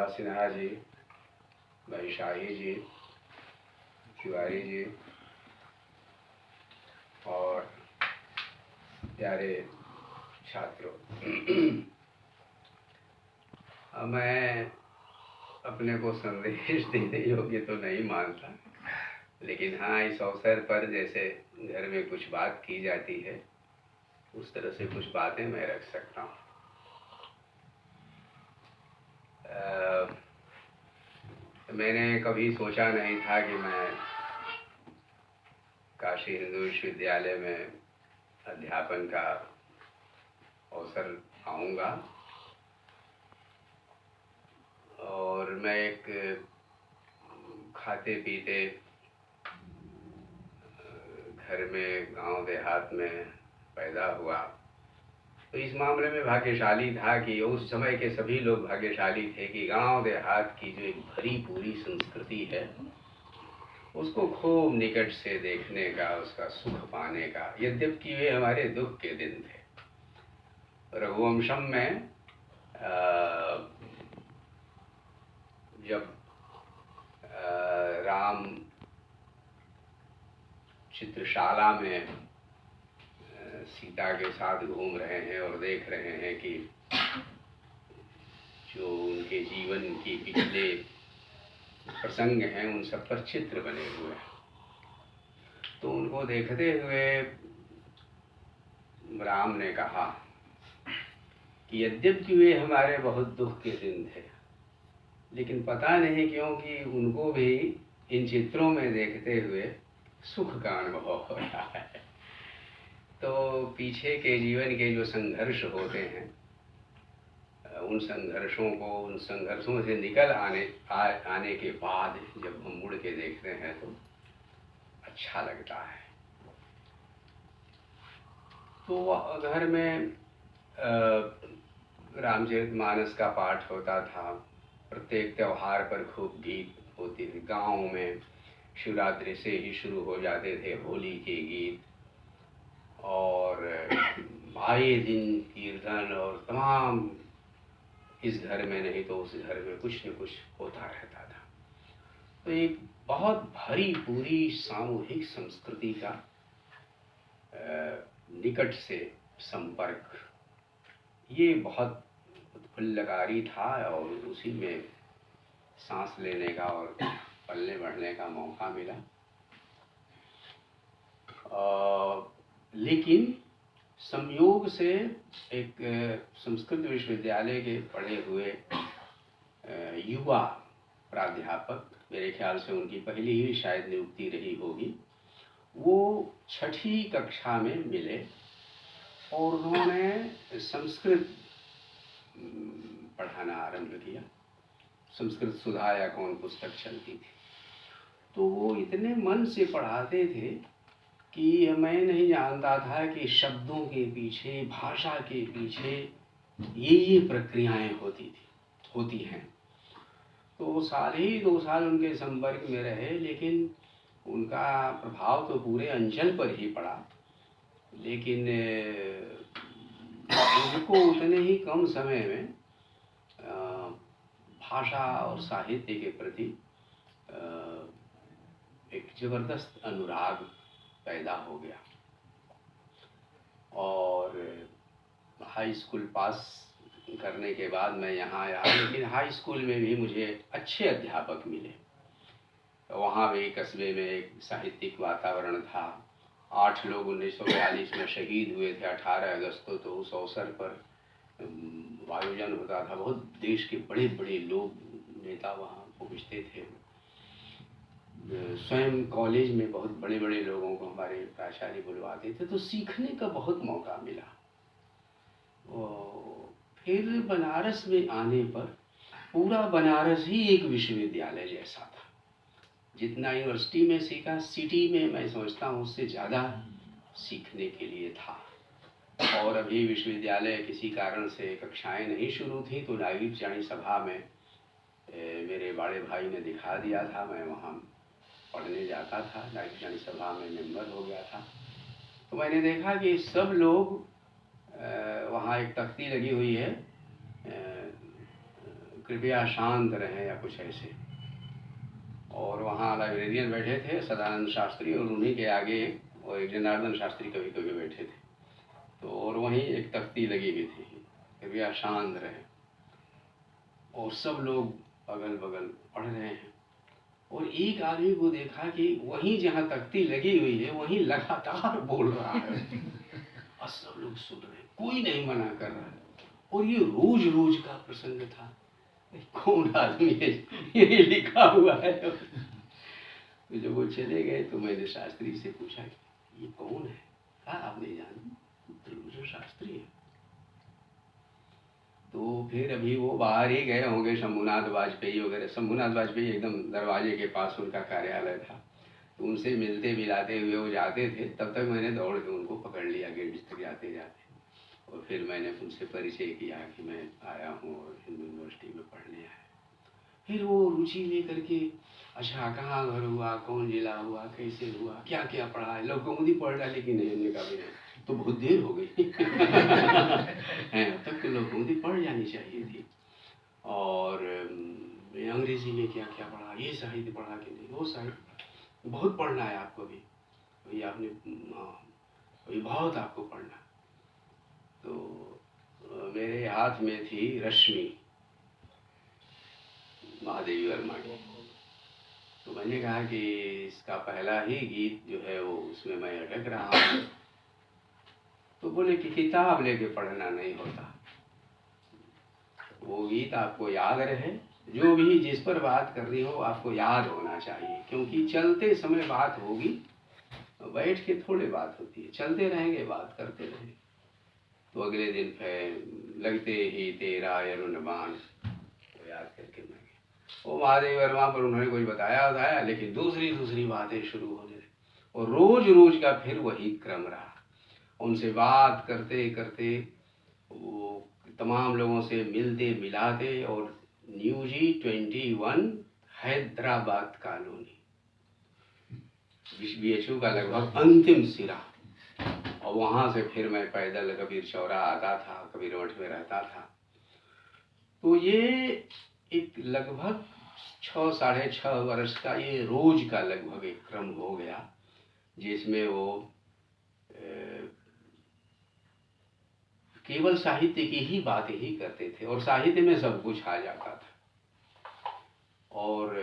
कमला सिन्हा जी, भाई शाही जी, तिवारी जी और प्यारे छात्रों, मैं अपने को संदेश देने योग्य तो नहीं मानता, लेकिन हाँ, इस अवसर पर जैसे घर में कुछ बात की जाती है उस तरह से कुछ बातें मैं रख सकता हूँ। मैंने कभी सोचा नहीं था कि मैं काशी हिंदू विश्वविद्यालय में अध्यापन का अवसर पाऊंगा, और मैं एक खाते पीते घर में गांव देहात में पैदा हुआ, तो इस मामले में भाग्यशाली था कि उस समय के सभी लोग भाग्यशाली थे कि गांव देहात की जो एक भरी पूरी संस्कृति है उसको खूब निकट से देखने का, उसका सुख पाने का, यद्यपि वे हमारे दुख के दिन थे। रघुवंशम में जब राम चित्रशाला में सीता के साथ घूम रहे हैं और देख रहे हैं कि जो उनके जीवन की पिछले प्रसंग हैं उन सब पर चित्र बने हुए हैं, तो उनको देखते हुए राम ने कहा कि यद्यपि वे हमारे बहुत दुख के दिन थे, लेकिन पता नहीं क्यों कि उनको भी इन चित्रों में देखते हुए सुख का अनुभव हो रहा है। तो पीछे के जीवन के जो संघर्ष होते हैं, उन संघर्षों से निकल आने के बाद जब हम मुड़ के देखते हैं तो अच्छा लगता है। तो घर में रामचरितमानस का पाठ होता था, प्रत्येक त्योहार पर खूब गीत होते थे। गाँव में शिवरात्रि से ही शुरू हो जाते थे होली के गीत, और आए दिन कीर्तन, और तमाम इस घर में नहीं तो उस घर में कुछ न कुछ होता रहता था। तो एक बहुत भरी पूरी सामूहिक संस्कृति का निकट से संपर्क, ये बहुत उत्फुल्लकारी था, और उसी में सांस लेने का और पलने बढ़ने का मौका मिला। लेकिन संयोग से एक संस्कृत विश्वविद्यालय के पढ़े हुए युवा प्राध्यापक, मेरे ख्याल से उनकी पहली ही शायद नियुक्ति रही होगी, वो 6ठी कक्षा में मिले और उन्होंने संस्कृत पढ़ाना आरंभ किया। संस्कृत सुधा या कौन पुस्तक चलती थी, तो वो इतने मन से पढ़ाते थे कि मैं नहीं जानता था कि शब्दों के पीछे, भाषा के पीछे ये प्रक्रियाएं होती हैं। तो 2 साल उनके संपर्क में रहे, लेकिन उनका प्रभाव तो पूरे अंचल पर ही पड़ा। लेकिन उनको उतने ही कम समय में भाषा और साहित्य के प्रति एक जबरदस्त अनुराग पैदा हो गया, और हाई स्कूल पास करने के बाद मैं यहाँ आया, लेकिन हाई स्कूल में भी मुझे अच्छे अध्यापक मिले। तो वहाँ भी कस्बे में एक साहित्यिक वातावरण था। 8 लोग 1942 में शहीद हुए थे 18 अगस्त को, तो उस अवसर पर आयोजन होता था। बहुत देश के बड़े बड़े लोग, नेता वहाँ पहुँचते थे। स्वयं कॉलेज में बहुत बड़े बड़े लोगों को हमारे प्राचार्य बुलवाते थे, तो सीखने का बहुत मौका मिला। फिर बनारस में आने पर पूरा बनारस ही एक विश्वविद्यालय जैसा था। जितना यूनिवर्सिटी में सीखा, सिटी में मैं समझता हूँ उससे ज़्यादा सीखने के लिए था। और अभी विश्वविद्यालय किसी कारण से कक्षाएं नहीं शुरू थी, तो नायब जानी सभा में मेरे बड़े भाई ने दिखा दिया था, मैं वहाँ पढ़ने जाता था, नायब जानी सभा में मेंबर हो गया था। तो मैंने देखा कि सब लोग, वहाँ एक तख्ती लगी हुई है कृपया शांत रहें या कुछ ऐसे। और वहाँ लाइब्रेरियन बैठे थे सदानंद शास्त्री, और उन्हीं के आगे और एक जनार्दन शास्त्री कभी कभी बैठे थे। तो और वहीं एक तख्ती लगी हुई थी, कृपया शांत रहें। और सब लोग अगल बगल पढ़ रहे हैं। और एक आदमी को देखा कि वहीं जहाँ तख्ती लगी हुई है वहीं लगातार बोल रहा है और सब लोग सुन रहे हैं, कोई नहीं मना कर रहा है। और ये रोज रोज का प्रसंग था। कौन आदमी है, ये लिखा हुआ है। तो जब वो चले गए तो मैंने शास्त्री से पूछा ये कौन है? कहा आप नहीं जानते, त्रिलोचन शास्त्री है। तो फिर अभी वो बाहर ही गए होंगे, शंभुनाथ वाजपेयी वगैरह। शंभुनाथ वाजपेयी एकदम दरवाजे के पास उनका कार्यालय था, तो उनसे मिलते मिलाते हुए वो जाते थे। तब तक मैंने दौड़ के उनको पकड़ लिया गेट तक जाते जाते, और फिर मैंने उनसे परिचय किया कि मैं आया हूँ और हिंदू यूनिवर्सिटी में पढ़ने आया। फिर वो रुचि लेकर के, अच्छा कहाँ घर हुआ, कौन जिला हुआ, कैसे हुआ, क्या क्या पढ़ा है, लौकौमुदी पढ़ डाली कि नहीं? हमने कहा भी नहीं, तो बहुत देर हो गई तब तो लौकौमुदी पढ़ जानी चाहिए थी। और अंग्रेजी में क्या क्या पढ़ा, ये साहित्य पढ़ा कि नहीं, वो साहित्य बहुत पढ़ना है आपको भी, वही आपने वही बहुत आपको पढ़ना। तो मेरे हाथ में थी रश्मि महादेवी वर्मा की। तो मैंने कहा कि इसका पहला ही गीत जो है वो उसमें मैं अटक रहा हूँ। तो बोले कि किताब लेके पढ़ना नहीं होता, वो गीत आपको याद रहे, जो भी जिस पर बात कर रही हो आपको याद होना चाहिए, क्योंकि चलते समय बात होगी, बैठ के थोड़े बात होती है, चलते रहेंगे बात करते रहेंगे। तो अगले दिन फिर लगते ही तेरा अरुणबान वो याद करके मैं वो महादेव वर्मा पर उन्होंने कुछ बताया, लेकिन दूसरी बातें शुरू होने लगी। और रोज रोज का फिर वही क्रम रहा। उनसे बात करते करते वो तमाम लोगों से मिलते मिलाते, और न्यूजी 21 हैदराबाद कॉलोनी BHU का लगभग अंतिम सिरा। और वहाँ से फिर मैं पैदल कबीर चौरा आता था, कबीर मठ में रहता था। तो ये एक लगभग 6 साढ़े 6 वर्ष का ये रोज का लगभग एक क्रम हो गया, जिसमें वो केवल साहित्य की ही बातें ही करते थे, और साहित्य में सब कुछ आ जाता था। और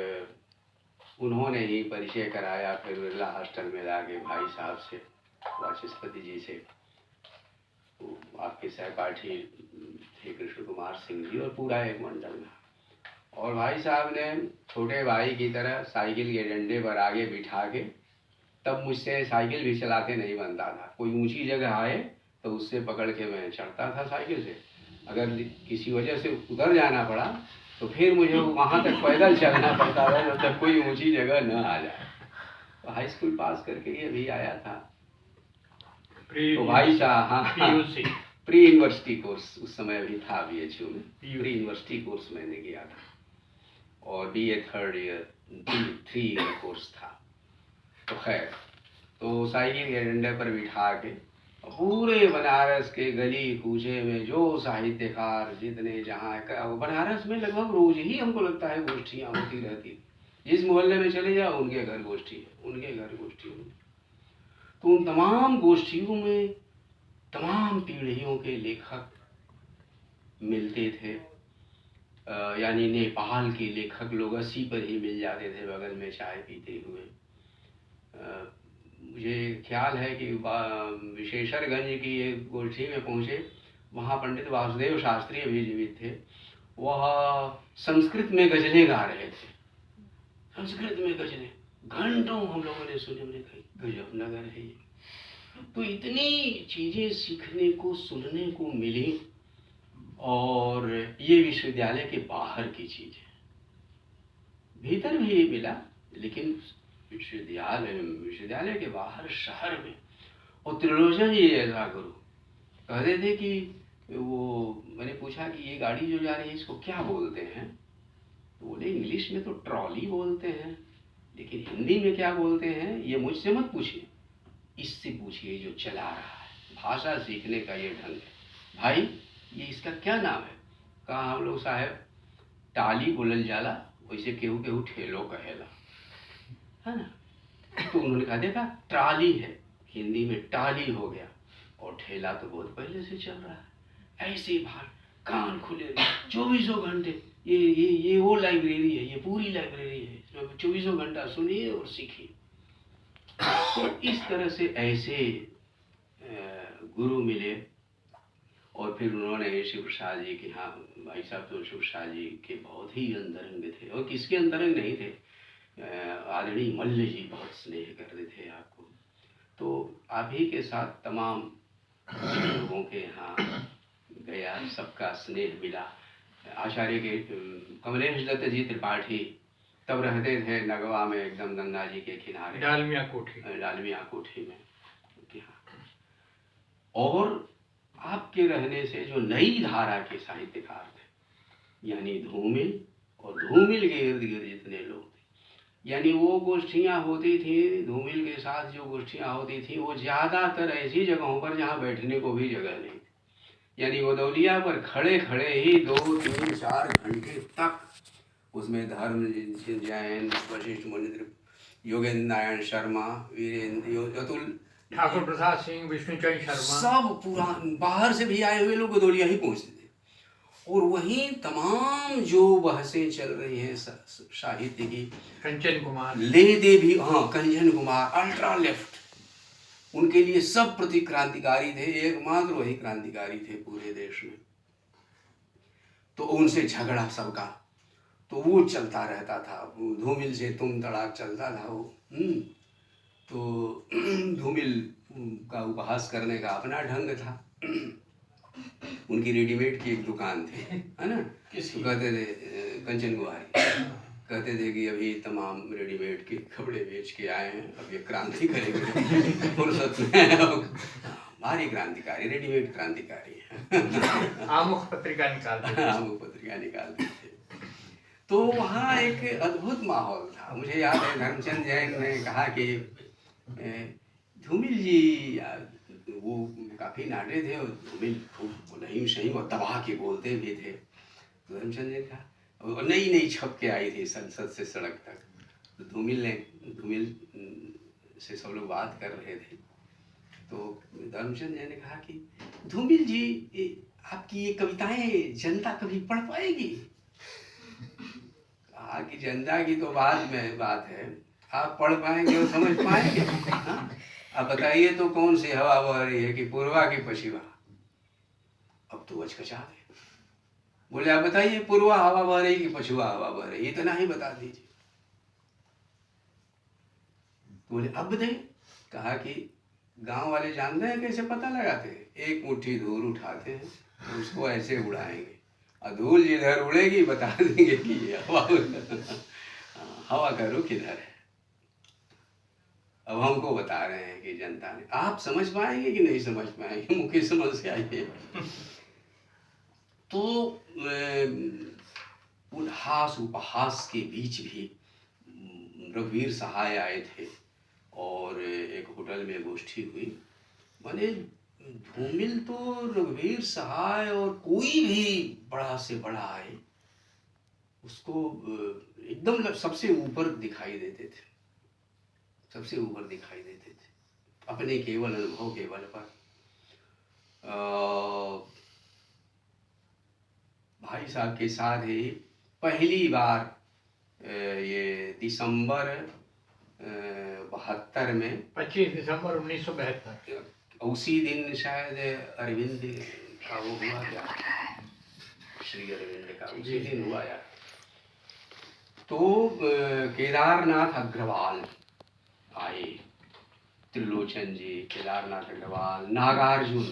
उन्होंने ही परिचय कराया फिर बिरला हॉस्टल में लाके भाई साहब से, वाचस्पति जी से। तो आपके सहपाठी थे कृष्ण कुमार सिंह जी, और पूरा एक मंडल था। और भाई साहब ने छोटे भाई की तरह साइकिल के डंडे पर आगे बिठा के, तब मुझसे साइकिल भी चलाते नहीं बनता था, कोई ऊंची जगह आए तो उससे पकड़ के मैं चढ़ता था साइकिल से। अगर किसी वजह से उधर जाना पड़ा तो फिर मुझे वहाँ तक पैदल चलना पड़ता था जब तक कोई ऊंची जगह न आ जाए। तो हाई स्कूल पास करके ये भी आया था। तो भाई साहब, हाँ, प्री यूनिवर्सिटी कोर्स उस समय भी था BHU में, प्री यूनिवर्सिटी कोर्स मैंने किया था, और BA 3rd year 3 year course था। तो खैर, तो साइकिल के डंडे पर बिठा के पूरे बनारस के गली कूचे में जो साहित्यकार जितने जहाँ, बनारस में लगभग रोज ही हमको लगता है गोष्ठियाँ होती रहती। जिस मोहल्ले में चले जाओ उनके घर गोष्ठी है, उनके घर गोष्ठी है। तो उन तमाम गोष्ठियों में तमाम पीढ़ियों के लेखक मिलते थे। यानी नेपाल के लेखक लोग 80 पर ही मिल जाते थे बगल में चाय पीते हुए। मुझे ख्याल है कि विशेषरगंज की एक गोष्ठी में पहुँचे, वहाँ पंडित वासुदेव शास्त्री अभी जीवित थे। वह संस्कृत में गजलें गा रहे थे, संस्कृत में गजलें घंटों हम लोगों ने सुने। हमने कहा गजब नगर है ये। तो इतनी चीज़ें सीखने को सुनने को मिली, और ये विश्वविद्यालय के बाहर की चीज़ें, भीतर भी मिला लेकिन विश्वविद्यालय के बाहर शहर में। और त्रिलोचन जी ऐसा गुरु कहते थे कि वो, मैंने पूछा कि ये गाड़ी जो जा रही है इसको क्या बोलते हैं? तो बोले इंग्लिश में तो ट्रॉली बोलते हैं, लेकिन हिंदी में क्या बोलते हैं ये मुझसे मत पूछिए, इससे पूछिए जो चला रहा है। भाषा सीखने का ये ढंग है। भाई ये इसका क्या नाम है? कहा हम लोग साहब टाली बोलल जाला, वैसे केहू केहू ठेलो कहेला, है ना। तो उन्होंने कहा देखा ट्राली है, हिंदी में टाली हो गया, और ठेला तो बहुत पहले से चल रहा है। ऐसे ही बाहर कान खुले 24 घंटे, ये वो लाइब्रेरी है, ये पूरी लाइब्रेरी है, इसमें 24 घंटा सुनिए और सीखिए। तो इस तरह से ऐसे गुरु मिले, और फिर उन्होंने शिव प्रसाद जी के, हाँ भाई साहब तो शिव प्रसाद जी के बहुत ही अंतरंग थे, और किसके अंतरंग नहीं थे, आदरणीय मल्ल जी बहुत स्नेह करते थे आपको। तो आप ही के साथ तमाम लोगों के यहाँ गया, सबका स्नेह मिला। आचार्य के कमलेश दत्त जी त्रिपाठी तब रहते थे नगवा में, एकदम गंगा जी के किनारे, डालमिया कोठी में उनके यहाँ। और आपके रहने से जो नई धारा के साहित्यकार थे, यानी धूमिल और धूमिल के इर्द गिर्द जितने लोग थे, यानी वो गोष्ठियाँ होती थी, धूमिल के साथ जो गोष्ठियाँ होती थी वो ज़्यादातर ऐसी जगहों पर जहाँ बैठने को भी जगह नहीं थी। यानी वो दौलिया पर खड़े खड़े ही 2, 3, 4 घंटे तक उसमें धर्म जैन, वशिष्ठ मुनि, योगेंद्र नारायण शर्मा, वीरेंद्र, अतुल, ठाकुर प्रसाद सिंह, विष्णुचंद्र शर्मा, सब पुरान बाहर से भी आए हुए लोग गदौलिया ही पहुंचते थे। और वहीं तमाम जो बहसें चल रही हैं साहित्य की, कंचन कुमार, ले दे भी, हाँ कंचन कुमार, अल्ट्रा लेफ्ट, उनके लिए सब प्रति क्रांतिकारी थे, एकमात्र वही क्रांतिकारी थे पूरे देश में। तो उनसे झगड़ा सबका, तो वो चलता रहता था। धूमिल से तुम तड़ाक चलता था वो। तो धूमिल का उपहास करने का अपना ढंग था। उनकी रेडीमेड की एक दुकान थी, है ना, तो कहते थे कंचन कुमारी कहते थे कि अभी तमाम रेडीमेड के कपड़े बेच के आए हैं, अब ये क्रांति करेंगे फुर्सत में। भारी क्रांतिकारी, रेडीमेड क्रांतिकारी है। आमुख पत्रिका निकालते थे। तो वहाँ एक अद्भुत माहौल था। मुझे याद है धर्मचंद जैन ने कहा कि धूमिल जी वो काफ़ी नाटे थे, और धूमिल खूब नहीं सही और दबा के बोलते भी थे। तो धर्मचंद जैन कहा, और नई नई छप के आई थी संसद से सड़क तक, तो धूमिल से सब लोग बात कर रहे थे। तो धर्मचंद जैन ने कहा कि धूमिल जी आपकी ये कविताएं जनता कभी पढ़ पाएगी? कहा कि जनता की तो बाद में बात है, आप पढ़ पाएंगे और समझ पाएंगे? अब बताइए तो कौन सी हवा बह रही है, कि पूर्वा की पश्चिमा? अब तो अचकचा गए, बोले आप बताइए पूर्वा हवा बह रही कि पछुआ हवा बह रही, इतना ही बता दीजिए। बोले अब बताइए। कहा कि गांव वाले जानते हैं कैसे पता लगाते हैं? एक मुट्ठी धूल उठाते हैं, तो उसको ऐसे उड़ाएंगे, और धूल जिधर उड़ेगी बता देंगे कि ये हवा का रुख इधर है। अब हमको बता रहे हैं कि जनता ने, आप समझ पाएंगे कि नहीं समझ पाएंगे, मुख्य समस्या ये। तो उल्लास उपहास के बीच भी रघुवीर सहाय आए थे, और एक होटल में गोष्ठी हुई। माने धूमिल तो रघुवीर सहाय और कोई भी बड़ा से बड़ा आए उसको एकदम सबसे ऊपर दिखाई देते थे, सबसे ऊपर दिखाई देते थे अपने केवल अनुभव के बल पर। भाई साहब के साथ ही पहली बार ये दिसंबर 72 में, 25 दिसंबर 1972, उसी दिन शायद अरविंद का वो हुआ क्या, श्री अरविंद का उसी दिन हुआ यार। तो केदारनाथ अग्रवाल आए, त्रिलोचन जी, केदारनाथ अग्रवाल, नागार्जुन,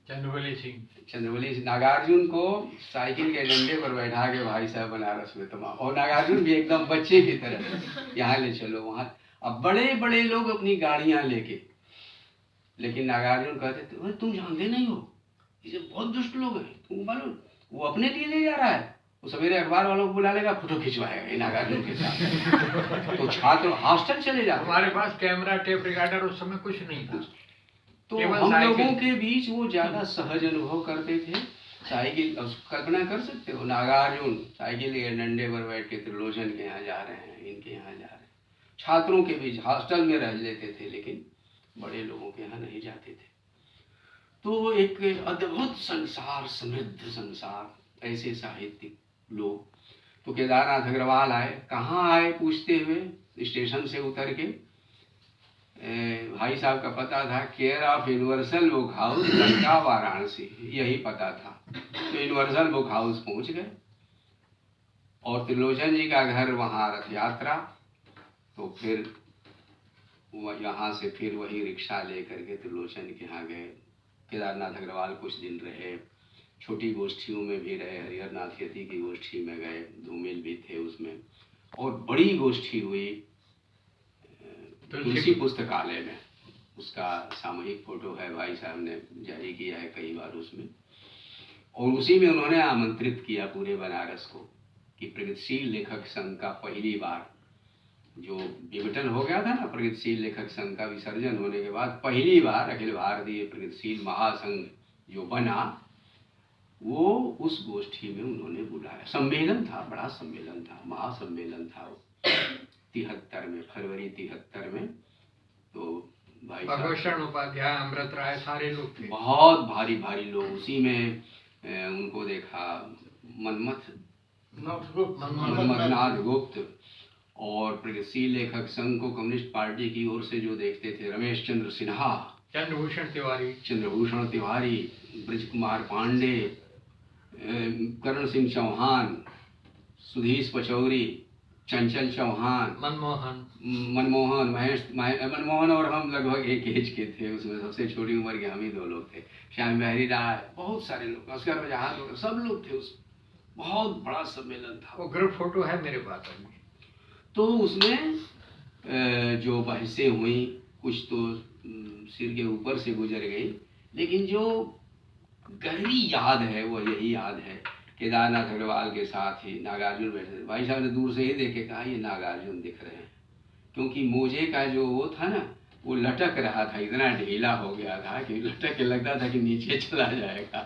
चंद्रवली सिंह, नागार्जुन को साइकिल के डंडे पर बैठा के भाई साहब बनारस में तमाम, और नागार्जुन भी एकदम बच्चे की तरह, यहाँ ले चलो वहाँ। अब बड़े बड़े लोग अपनी गाड़ियाँ लेके, लेकिन नागार्जुन कहते थे तुम जानते नहीं हो, ये बहुत दुष्ट लोग हैं, तुम मालूम, वो अपने लिए ले जा रहा है, वो सवेरे अखबार वालों को बुला लेगा, फोटो खिंचवाएगा नागार्जुन के साथ। तो छात्र हॉस्टल चले जाते। हमारे पास कैमरा टेप रिकॉर्डर उस समय कुछ नहीं था, तो हम लोगों के बीच वो ज्यादा सहज अनुभव करते थे, साइकिल, कल्पना कर सकते हो, नागार्जुन साइकिल के डंडे पर बैठ के त्रिलोचन के यहाँ जा रहे हैं, इनके यहाँ जा रहे हैं। छात्रों के बीच हॉस्टल में रह लेते थे, लेकिन बड़े लोगों के यहाँ नहीं जाते थे। तो एक अद्भुत संसार, समृद्ध संसार, ऐसे साहित्यिक लोग। तो केदारनाथ अग्रवाल आए, कहाँ आए पूछते हुए स्टेशन से उतर के, भाई साहब का पता था care of universal book house, Lanka Varanasi, यही पता था। तो यूनिवर्सल बुक हाउस पहुंच गए और त्रिलोचन जी का घर वहाँ, रथ यात्रा। तो फिर यहाँ से फिर वही रिक्शा लेकर के त्रिलोचन के यहाँ गए। केदारनाथ अग्रवाल कुछ दिन रहे, छोटी गोष्ठियों में भी रहे, हरिहरनाथ यति की गोष्ठी में गए, धूमिल भी थे उसमें, और बड़ी गोष्ठी हुई तुलसी पुस्तकालय में। उसका सामूहिक फोटो है, भाई साहब ने जारी किया है कई बार उसमें। और उसी में उन्होंने आमंत्रित किया पूरे बनारस को कि प्रगतिशील लेखक संघ का पहली बार जो विघटन हो गया था ना, प्रगतिशील लेखक संघ का विसर्जन होने के बाद पहली बार अखिल भारतीय प्रगतिशील महासंघ जो बना, वो उस गोष्ठी में उन्होंने बुलाया। सम्मेलन था, बड़ा सम्मेलन था, महासम्मेलन था वो 73 में, फरवरी 73 में। तो भाई भगवत उपाध्याय, अमृत राय, सारे लोग थे, बहुत भारी भारी लोग। उसी में उनको देखा, मनमथनाथ गुप्त, और प्रगतिशील लेखक संघ को कम्युनिस्ट पार्टी की ओर से जो देखते थे, रमेश चंद्र सिन्हा, चंद्रभूषण तिवारी, ब्रज कुमार पांडे, करण सिंह चौहान, सुधीश पचौरी, चंचल चौहान, मनमोहन, मनमोहन और हम लगभग एक एज के थे उसमें, सबसे छोटी उम्र के हम ही 2 लोग थे, श्याम बिहारी राय, बहुत सारे लोग, अस्कर बजाज लोग, सब लोग थे उसमें। बहुत बड़ा सम्मेलन था। वो ग्रुप फोटो है मेरे पास अभी। तो उसमें जो बहसें हुई, कुछ तो सिर के ऊपर से गुजर गई, लेकिन जो गहरी याद है वो यही याद है। केदारनाथ अग्रवाल के साथ ही नागार्जुन बैठे थे, भाई साहब ने दूर से ही देखे, कहा ये नागार्जुन दिख रहे हैं, क्योंकि मोजे का जो वो था ना, वो लटक रहा था, इतना ढीला हो गया था कि लटक के लगता था कि नीचे चला जाएगा।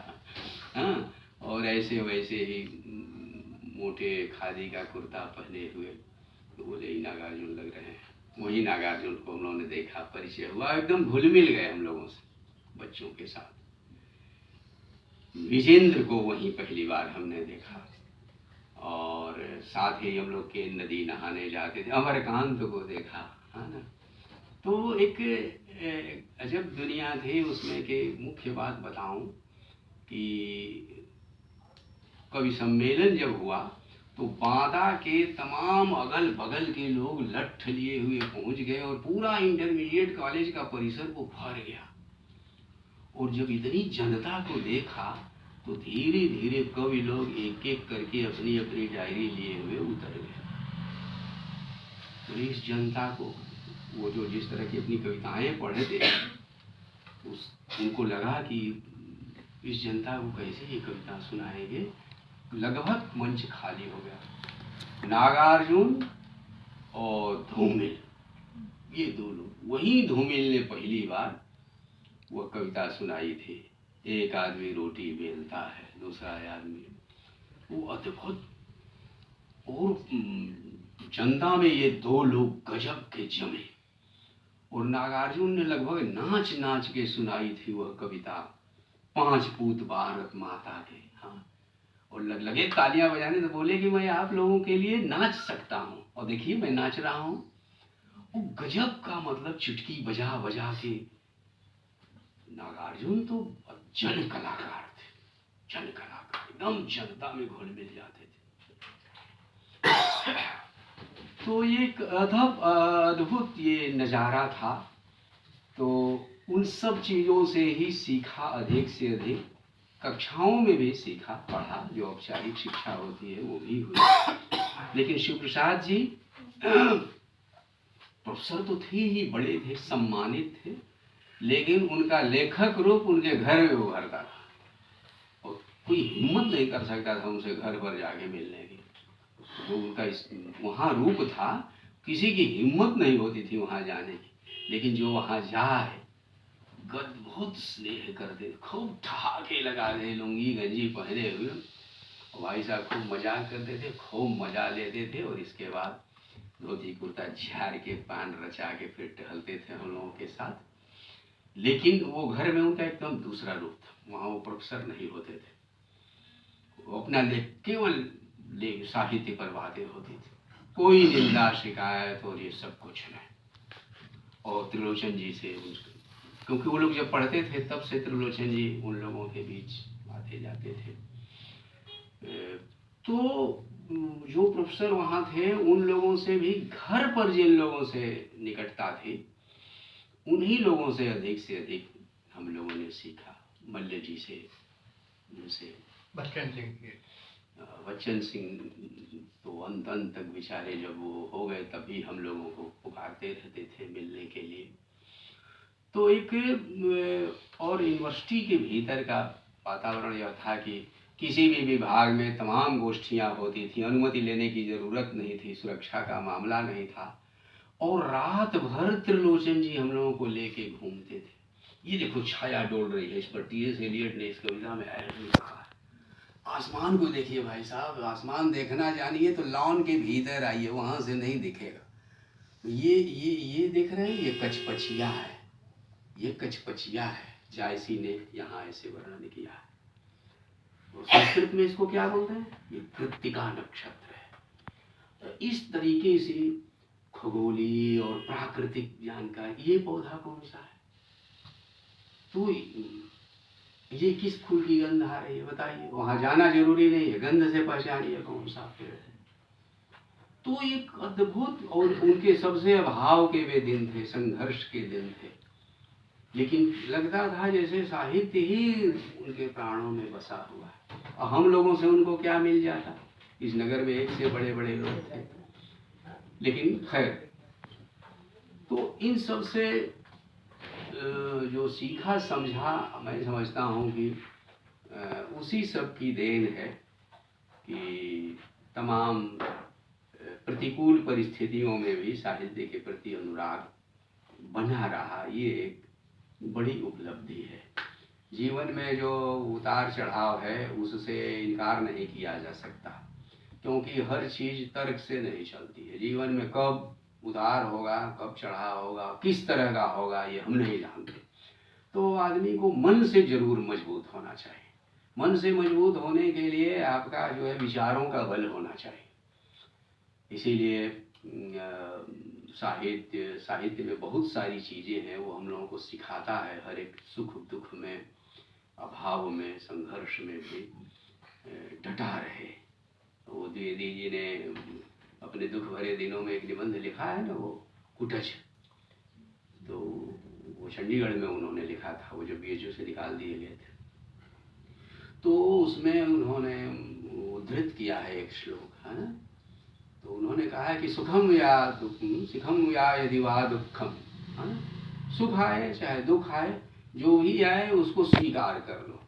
हाँ, और ऐसे वैसे ही मोटे खादी का कुर्ता पहने हुए, तो बोले ही नागार्जुन लग रहे हैं। वही नागार्जुन को हम लोगों ने देखा, परिचय हुआ, एकदम घुल मिल गए हम लोगों से, बच्चों के साथ। विजेंद्र को वहीं पहली बार हमने देखा, और साथ ही हम लोग के नदी नहाने जाते थे, अमरकांत को देखा, है ना। तो एक अजब दुनिया थी उसमें। के मुख्य बात बताऊं कि कवि सम्मेलन जब हुआ तो बांदा के तमाम अगल बगल के लोग लठ लिए हुए पहुंच गए, और पूरा इंटरमीडिएट कॉलेज का परिसर वो भर गया। और जब इतनी जनता को देखा तो धीरे धीरे कवि लोग एक एक करके अपनी अपनी डायरी लिए हुए उतर गए। तो इस जनता को, वो जो जिस तरह की अपनी कविताएं पढ़े थे, उनको लगा कि इस जनता को कैसे ये कविता सुनाएंगे। लगभग मंच खाली हो गया। नागार्जुन और धूमिल, ये 2 लोग, वही धूमिल ने पहली बार वो कविता सुनाई थी, एक आदमी रोटी बेलता है, दूसरा आदमी, वो अद्भुत। और जनता में ये 2 लोग गजब के जमे, और नागार्जुन ने लगभग नाच नाच के सुनाई थी वह कविता, 5 पूत भारत माता के। हाँ, और लगे तालियां बजाने, तो बोले कि मैं आप लोगों के लिए नाच सकता हूँ, और देखिए मैं नाच रहा हूँ। वो गजब का, मतलब चुटकी बजा बजा के। नागार्जुन तो जन कलाकार थे, जन कलाकार, एकदम जनता में घुल मिल जाते थे। तो एक अद्भुत ये नज़ारा था। तो उन सब चीज़ों से ही सीखा, अधिक से अधिक कक्षाओं में भी सीखा, पढ़ा, जो औपचारिक शिक्षा होती है वो भी हुई। लेकिन शिव प्रसाद जी प्रोफेसर तो थे ही, बड़े थे, सम्मानित थे, लेकिन उनका लेखक रूप उनके घर में उभरता था, और कोई हिम्मत नहीं कर सकता था उनसे घर पर जाके मिलने की। वो उनका वहाँ रूप था, किसी की हिम्मत नहीं होती थी वहाँ जाने की। लेकिन जो वहाँ जाए बहुत स्नेह करते, खूब ठहाके लगा दे, लुंगी गंजी पहने हुए। और भाई साहब खूब मजाक करते थे, खूब मजा लेते थे। और इसके बाद धोती कुर्ता झाड़ के, पान रचा के फिर टहलते थे हम लोगों के साथ। लेकिन वो घर में उनका एकदम दूसरा रूप था। वहाँ वो प्रोफेसर नहीं होते थे, वो अपना केवल साहित्य पर बातें होती थी, कोई निंदा शिकायत और ये सब कुछ नहीं। और त्रिलोचन जी से, क्योंकि वो लोग जब पढ़ते थे तब से त्रिलोचन जी उन लोगों के बीच आते जाते थे। तो जो प्रोफेसर वहाँ थे उन लोगों से भी, घर पर जिन लोगों से निकटता थी उन्हीं लोगों से अधिक हम लोगों ने सीखा। मल्ल जी से, उनसे, बच्चन सिंह के। बच्चन सिंह तो अंत तक बेचारे जब वो हो गए तभी हम लोगों को पुकारते रहते थे मिलने के लिए। तो एक और यूनिवर्सिटी के भीतर का वातावरण यह था कि किसी भी विभाग में तमाम गोष्ठियाँ होती थी, अनुमति लेने की ज़रूरत नहीं थी, सुरक्षा का मामला नहीं था। और रात भर त्रिलोचन जी हम लोगों को लेके घूमते थे। ये देखो छाया डोल रही है, इस पर टी.एस. एलियट ने इस कविता में ऐसे लिखा है। आसमान को देखिए भाई साहब, आसमान देखना जानिए तो लॉन के भीतर आइए, वहाँ से नहीं दिखेगा। ये देख रहे हैं, ये कचपचिया है, ये कचपचिया है। जायसी ने यहाँ ऐसे वर्णन किया है। संस्कृत में इसको क्या बोलते हैं? ये कृत्तिका नक्षत्र है। इस तरीके से खगोलीय और प्राकृतिक जानकारी, ये पौधा कौन सा है, तो ये किस फूल की गंध आ रही है बताइए। वहां जाना जरूरी नहीं है, गंध से पहचानिए कौन सा पेड़ है। तो एक अद्भुत, और उनके सबसे अभाव के वे दिन थे, संघर्ष के दिन थे। लेकिन लगता था जैसे साहित्य ही उनके प्राणों में बसा हुआ है। और हम लोगों से उनको क्या मिल जाता, इस नगर में एक से बड़े बड़े लोग थे। लेकिन खैर, तो इन सब से जो सीखा समझा, मैं समझता हूँ कि उसी सब की देन है कि तमाम प्रतिकूल परिस्थितियों में भी साहित्य के प्रति अनुराग बना रहा। ये एक बड़ी उपलब्धि है। जीवन में जो उतार चढ़ाव है उससे इनकार नहीं किया जा सकता, क्योंकि हर चीज़ तर्क से नहीं चलती है। जीवन में कब उतार होगा, कब चढ़ाव होगा, किस तरह का होगा, ये हम नहीं जानते। तो आदमी को मन से जरूर मजबूत होना चाहिए। मन से मजबूत होने के लिए आपका जो है विचारों का बल होना चाहिए। इसीलिए साहित्य में बहुत सारी चीज़ें हैं, वो हम लोगों को सिखाता है। हर एक सुख दुख में, अभाव में, संघर्ष में भी डटा रहे। वो द्विवेदी जी ने अपने दुख भरे दिनों में एक निबंध लिखा है ना, वो कुटज, तो वो चंडीगढ़ में उन्होंने लिखा था, वो जब बीएचयू से निकाल दिए गए थे। तो उसमें उन्होंने उद्धृत किया है एक श्लोक, है ना। तो उन्होंने कहा है कि सुखम या दुखम, सुखम या यदि वा दुखम, है ना। सुख आए चाहे दुख आए, जो भी आए उसको स्वीकार कर लो।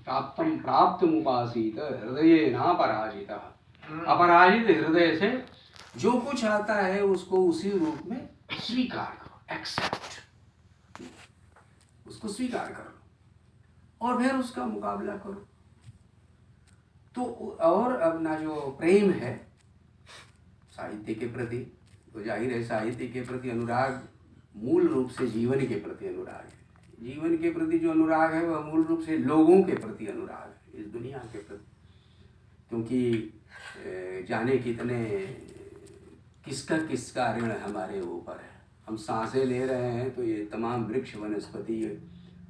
प्राप्तम प्राप्तम उपासीत हृदय ना पराजिता। अपराजित हृदय से जो कुछ आता है उसको उसी रूप में स्वीकार करो, एक्सेप्ट, उसको स्वीकार करो और फिर उसका मुकाबला करो। तो और अपना जो प्रेम है साहित्य के प्रति, तो जाहिर है साहित्य के प्रति अनुराग मूल रूप से जीवन के प्रति अनुराग है। जीवन के प्रति जो अनुराग है वह मूल रूप से लोगों के प्रति अनुराग है, इस दुनिया के प्रति। क्योंकि जाने कितने किसका ऋण हमारे ऊपर है। हम सांसें ले रहे हैं तो ये तमाम वृक्ष वनस्पति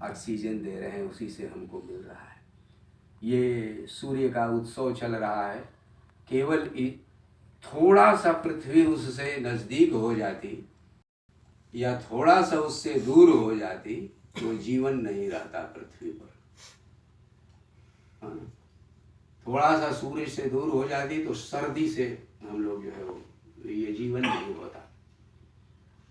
ऑक्सीजन दे रहे हैं, उसी से हमको मिल रहा है। ये सूर्य का उत्सव चल रहा है, केवल थोड़ा सा पृथ्वी उससे नज़दीक हो जाती या थोड़ा सा उससे दूर हो जाती तो जीवन नहीं रहता पृथ्वी पर। हाँ, थोड़ा सा सूर्य से दूर हो जाती तो सर्दी से हम लोग जो है वो, ये जीवन नहीं होता।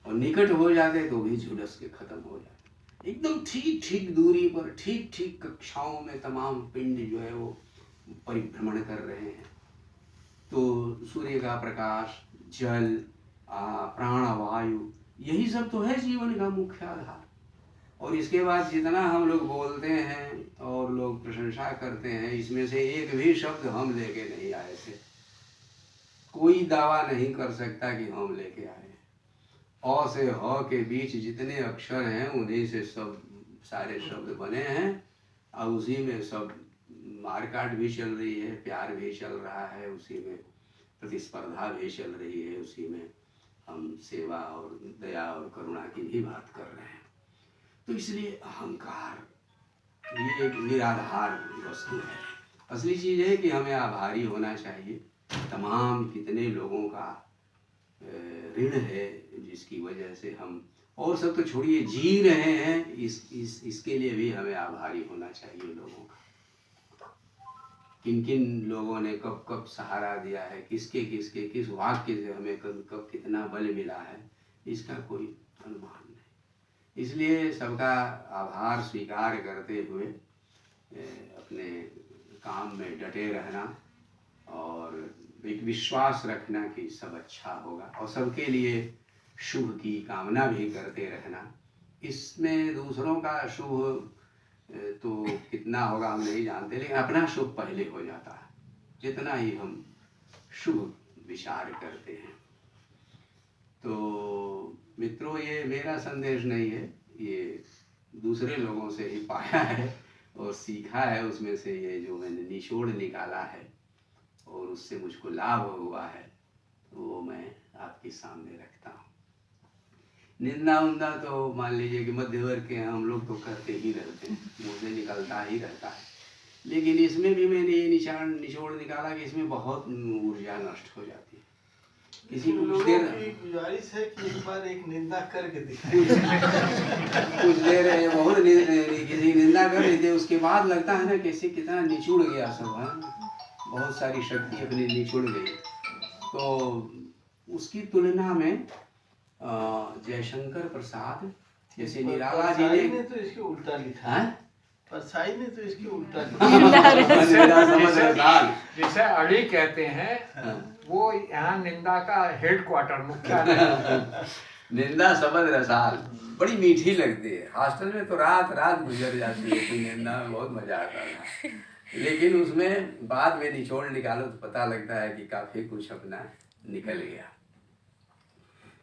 और निकट हो जाते तो भी झुलस के खत्म हो जाते। एकदम ठीक ठीक दूरी पर, ठीक ठीक कक्षाओं में तमाम पिंड जो है वो परिभ्रमण कर रहे हैं। तो सूर्य का प्रकाश, जल, प्राणवायु, यही सब तो है जीवन का मुख्य आधार। और इसके बाद जितना हम लोग बोलते हैं और लोग प्रशंसा करते हैं, इसमें से एक भी शब्द हम लेके नहीं आए थे। कोई दावा नहीं कर सकता कि हम लेके आए। अ से ह के बीच जितने अक्षर हैं उन्हीं से सब सारे शब्द बने हैं, और उसी में सब मारकाट भी चल रही है, प्यार भी चल रहा है, उसी में प्रतिस्पर्धा भी चल रही है, उसी में हम सेवा और दया और करुणा की भी बात कर रहे हैं। तो इसलिए अहंकार ये एक निराधार वस्तु है। असली चीज़ है कि हमें आभारी होना चाहिए। तमाम कितने लोगों का ऋण है जिसकी वजह से हम, और सब तो छोड़िए, जी रहे हैं, इसके लिए भी हमें आभारी होना चाहिए लोगों का। किन किन लोगों ने कब कब सहारा दिया है, किसके किसके किस वाक्य से हमें कब कब कितना बल मिला है, इसका कोई अनुमान नहीं। इसलिए सबका आभार स्वीकार करते हुए अपने काम में डटे रहना और एक विश्वास रखना कि सब अच्छा होगा, और सबके लिए शुभ की कामना भी करते रहना। इसमें दूसरों का शुभ तो कितना होगा हम नहीं जानते, लेकिन अपना शुभ पहले हो जाता है जितना ही हम शुभ विचार करते हैं। तो मित्रों, ये मेरा संदेश नहीं है, ये दूसरे लोगों से ही पाया है और सीखा है, उसमें से ये जो मैंने निचोड़ निकाला है और उससे मुझको लाभ हुआ है, वो मैं आपके सामने रखता हूँ। निंदा उंदा तो मान लीजिए कि मध्य वर्ग के हम लोग तो करते ही रहते हैं, मुँह से निकलता ही रहता है, लेकिन इसमें भी मैंने ये निचोड़ निकाला कि इसमें बहुत ऊर्जा नष्ट हो जाती है। किसी को कुछ देर गुजारिश है कि एक बार एक निंदा करके दिखाएं। कुछ देर बहुत किसी निंदा कर रही थी, उसके बाद लगता है ना कैसे कितना निचुड़ गया सब है, बहुत सारी शक्ति अपनी निचुड़ गई। तो उसकी तुलना में जयशंकर प्रसाद जैसे निराला जी ने तो इसके उल्टा लिखा है, परसाई ने तो इसके उल्टा जिसे अड़ी कहते हैं, वो यहाँ निंदा का हेडक्वार्टर मुख्यालय। निंदा शब्द रसाल बड़ी मीठी लगती है। हॉस्टल में तो रात रात गुजर जाती है, तो निंदा में बहुत मजा आता था, लेकिन उसमें बाद में निचोड़ निकालो तो पता लगता है कि काफी कुछ अपना निकल गया।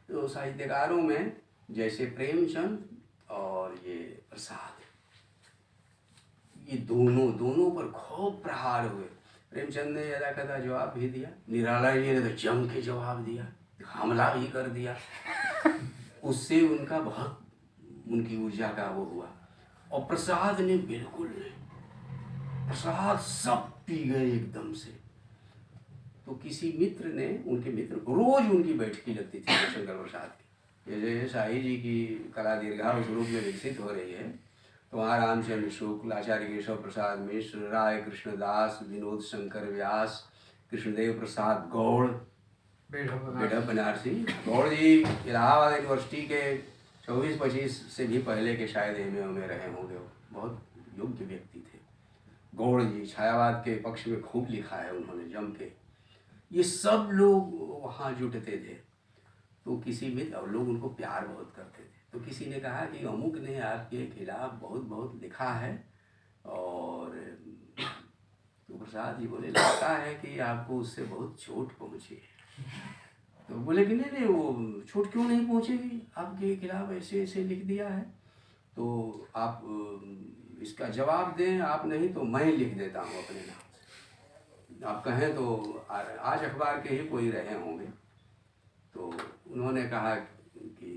तो साहित्यकारों में जैसे प्रेमचंद और ये प्रसाद, ये दोनों पर खूब प्रहार हुए। प्रेमचंद ने यदा कदा जवाब भी दिया, निराला जी ने तो जम के जवाब दिया, हमला भी कर दिया। उससे उनका बहुत, उनकी ऊर्जा का वो हुआ। और प्रसाद ने बिल्कुल नहीं, प्रसाद सब पी गए एकदम से। तो किसी मित्र ने, उनके मित्र रोज उनकी बैठकी लगती थी शंकर प्रसाद की, जैसे शाही जी की कला दीर्घा उस रूप में विकसित हो रही है, तो वहाँ रामचंद्र शुक्ल, आचार्य केशव प्रसाद मिश्र, राय कृष्णदास, विनोद शंकर व्यास, कृष्णदेव प्रसाद गौड़, बेढ़ा बनारसी गौड़ जी इलाहाबाद यूनिवर्सिटी के 24-25 से भी पहले के शायद एमए में रहे होंगे, बहुत योग्य व्यक्ति थे। गौड़ जी छायावाद के पक्ष में खूब लिखा है उन्होंने जम के। ये सब लोग वहाँ जुटते थे। तो किसी मित्र, और लोग उनको प्यार बहुत करते थे, तो किसी ने कहा कि अमुक ने आपके खिलाफ बहुत बहुत लिखा है, और तो प्रसाद जी बोले लगता है कि आपको उससे बहुत चोट पहुँची है। तो बोले कि नहीं, वो चोट क्यों नहीं पहुँचेगी, आपके खिलाफ ऐसे ऐसे लिख दिया है, तो आप इसका जवाब दें, आप नहीं तो मैं लिख देता हूँ अपने नाम से, आप कहें तो आज अखबार के ही कोई रहे होंगे। तो उन्होंने कहा कि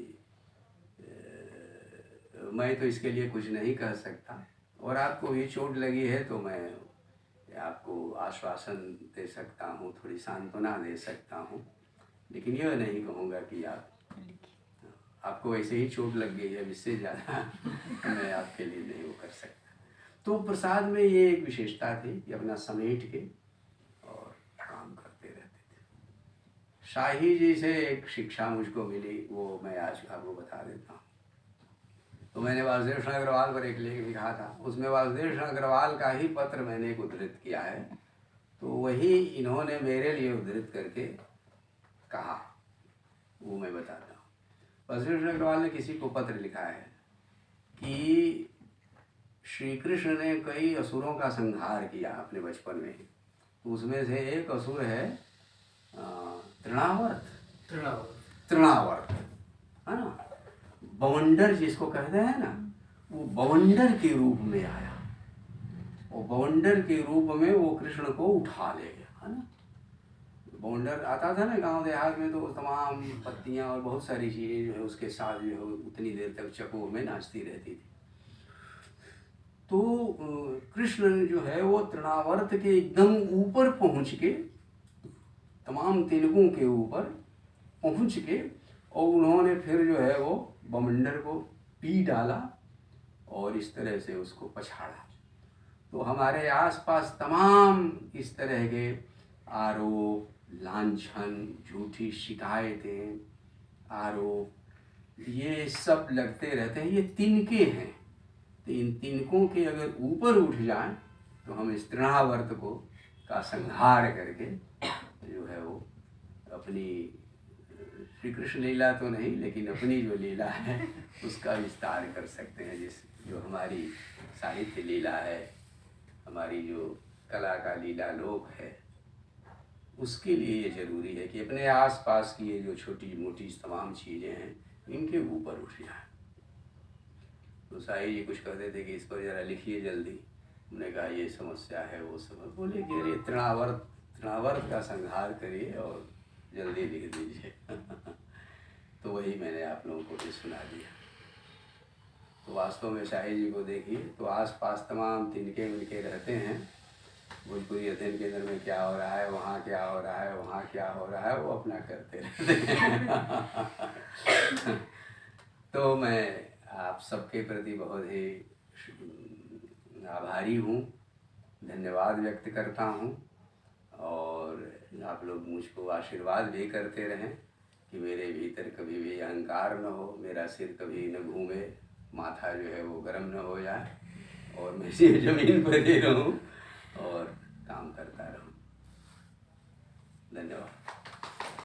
मैं तो इसके लिए कुछ नहीं कह सकता, और आपको भी चोट लगी है तो मैं आपको आश्वासन दे सकता हूँ, थोड़ी सांत्वना दे सकता हूँ, लेकिन यह नहीं कहूँगा कि आपको ऐसे ही चोट लग गई है, इससे ज़्यादा मैं आपके लिए नहीं वो कर सकता। तो प्रसाद में ये एक विशेषता थी कि अपना समेट के और काम करते रहते थे। शाही जी से एक शिक्षा मुझको मिली, वो मैं आज आपको बता देता हूँ। तो मैंने वासुदेव कृष्ण अग्रवाल पर एक लेख लिखा था, उसमें वासुदेव कृष्ण अग्रवाल का ही पत्र मैंने एक उद्धृत किया है, तो वही इन्होंने मेरे लिए उद्धृत करके कहा, वो मैं बताता हूँ। वासुदेव कृष्ण अग्रवाल ने किसी को पत्र लिखा है कि श्री कृष्ण ने कई असुरों का संहार किया अपने बचपन में। उसमें से एक असुर है तृणावर्त, तृणावर्त है ना, बवंडर जिसको कहते हैं ना, वो बवंडर के रूप में आया। और बवंडर के रूप में वो कृष्ण को उठा ले गया, है ना। बवंडर आता था ना गांव देहात में, तो तमाम पत्तियां और बहुत सारी चीज़ें जो है उसके साथ जो है उतनी देर तक चकों में नाचती रहती थी। तो कृष्ण जो है वो तृणावर्त के एकदम ऊपर पहुंच के, तमाम तिलकों के ऊपर पहुंच के, और उन्होंने फिर जो है वो बवंडर को पी डाला और इस तरह से उसको पछाड़ा। तो हमारे आसपास तमाम इस तरह के आरोप, लांछन, झूठी शिकायतें, आरोप, ये सब लगते रहते हैं। ये तिनके हैं। तो इन तिनकों के अगर ऊपर उठ जाएं तो हम इस तृणावर्त को का संहार करके जो है वो अपनी श्री कृष्ण लीला तो नहीं, लेकिन अपनी जो लीला है उसका विस्तार कर सकते हैं। जो हमारी साहित्य लीला है, हमारी जो कला का लीला लोक है, उसके लिए ये जरूरी है कि अपने आसपास की ये जो छोटी मोटी तमाम चीज़ें हैं इनके ऊपर उठ जाए। तो साईं जी कुछ कहते थे कि इस पर ज़रा लिखिए जल्दी। हमने कहा ये समस्या है, वो समझ। बोले कि अरे तृणावर्त का संहार करिए और जल्दी लिख दीजिए। तो वही मैंने आप लोगों को भी सुना दिया। तो वास्तव में शाही जी को देखिए तो आसपास तमाम तिनके मिनके रहते हैं। भोजपुरी अध्ययन केंद्र में क्या हो रहा है, वहाँ क्या हो रहा है, वहाँ क्या हो रहा है, वो अपना करते रहते हैं। तो मैं आप सबके प्रति बहुत ही आभारी हूँ, धन्यवाद व्यक्त करता हूँ। और आप लोग मुझको आशीर्वाद भी करते रहें कि मेरे भीतर कभी भी अहंकार न हो, मेरा सिर कभी न घूमे, माथा जो है वो गर्म न हो जाए और मैं ज़मीन पर ही रहूँ।